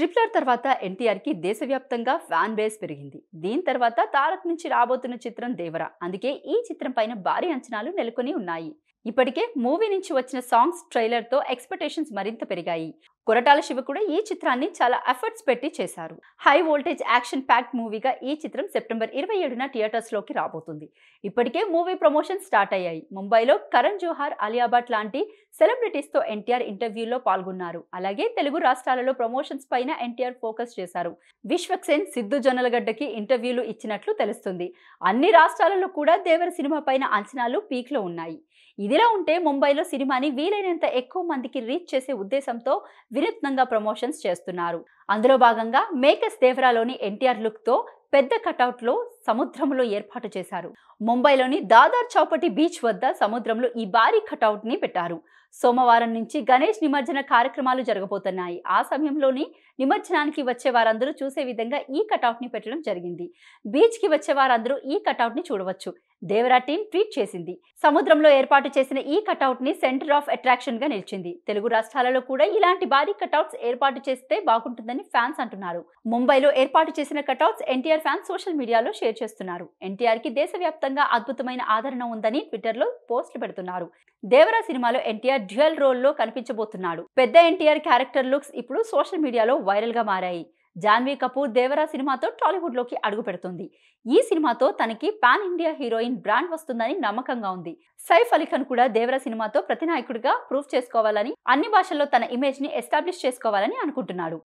Triple తర్వాత ఎన్టీఆర్ కి దేశవ్యాప్తంగా ఫ్యాన్ బేస్ పెరిగింది. దీని తర్వాత తారక్ నుంచి రాబోతున్న చిత్రం దేవర. అందుకే ఈ చిత్రం పైన భారీ అంచనాలు నెలకొని ఉన్నాయి. ఇప్పటికే మూవీ నుంచి వచ్చిన సాంగ్స్ ట్రైలర్ తో ఎక్స్పెక్టేషన్స్ మరింత పెరిగాయి. కొరటాల శివ కూడా ఈ చిత్రాన్ని చాలా ఎఫర్ట్స్ పెట్టి చేశారు. హై వోల్టేజ్ యాక్షన్ ప్యాక్డ్ మూవీగా ఈ చిత్రం సెప్టెంబర్ 27న థియేటర్స్ లోకి రాబోతుంది. ఇప్పటికే మూవీ ప్రమోషన్ స్టార్ట్ అయ్యాయి. ముంబైలో కరణ్ జోహార్, అలియా భట్ లాంటి సెలబ్రిటీస్ తో ఎన్టీఆర్ ఇంటర్వ్యూలో పాల్గొన్నారు. అలాగే తెలుగు రాష్ట్రాలలో ప్రమోషన్స్ పైన ఎన్టీఆర్ ఫోకస్ చేశారు. విశ్వక్సేన్, సిద్ధు జొన్నలగడ్డకి ఇంటర్వ్యూలు ఇచ్చినట్లు తెలుస్తుంది. అన్ని రాష్ట్రాలలో కూడా దేవర సినిమా పైన అంచనాలు పీక్ లో ఉన్నాయి. ఇదిలా ఉంటే ముంబైలో సినిమాని వీలైనంత ఎక్కువ మందికి రీచ్ చేసే ఉద్దేశంతో వినూత్నంగా ప్రమోషన్స్ చేస్తున్నారు. అందులో భాగంగా మేకర్స్ దేవరాలోని ఎన్టీఆర్ లుక్ తో పెద్ద కటౌట్ లో సముద్రంలో ఏర్పాటు చేశారు. ముంబైలోని దాదర్ చౌపటి బీచ్ వద్ద సముద్రంలో ఈ భారీ కటౌట్ ని పెట్టారు. సోమవారం నుంచి గణేష్ నిమజ్జన కార్యక్రమాలు జరగబోతున్నాయి. ఆ సమయంలోని నిమజ్జనానికి వచ్చే వారందరూ చూసే విధంగా ఈ కటౌట్ ని పెట్టడం జరిగింది. బీచ్ కి వచ్చే వారందరూ ఈ కటౌట్ ని చూడవచ్చు. దేవరా టీం ట్వీట్ చేసింది. సముద్రంలో ఏర్పాటు చేసిన ఈ కటౌట్ ని సెంటర్ ఆఫ్ అట్రాక్షన్ గా నిలిచింది. తెలుగు రాష్ట్రాలలో కూడా ఇలాంటి భారీ కటౌట్స్ ఏర్పాటు చేస్తే బాగుంటుందని ఫ్యాన్స్ అంటున్నారు. ముంబైలో ఏర్పాటు చేసిన కటౌట్స్ ఎన్టీఆర్ ఫ్యాన్స్ సోషల్ మీడియాలో షేర్ చేస్తున్నారు. ఎన్టీఆర్ కి దేశవ్యాప్తంగా అద్భుతమైన ఆదరణ ఉందని ట్విట్టర్ లో పోస్టులు పెడుతున్నారు. దేవరా సినిమాలో ఎన్టీఆర్ డ్యూయల్ రోల్ లో కనిపించబోతున్నాడు. పెద్ద ఎన్టీఆర్ క్యారెక్టర్ లుక్స్ ఇప్పుడు సోషల్ మీడియాలో వైరల్ గా మారాయి. జాన్వీ కపూర్ దేవరా సినిమాతో టాలీవుడ్ లోకి అడుగు పెడుతుంది. ఈ సినిమాతో తనకి పాన్ ఇండియా హీరోయిన్ బ్రాండ్ వస్తుందని నమ్మకంగా ఉంది. సైఫ్ అలీ ఖాన్ కూడా దేవరా సినిమాతో ప్రతినాయకుడిగా ప్రూవ్ చేసుకోవాలని, అన్ని భాషల్లో తన ఇమేజ్ ని ఎస్టాబ్లిష్ చేసుకోవాలని అనుకుంటున్నాడు.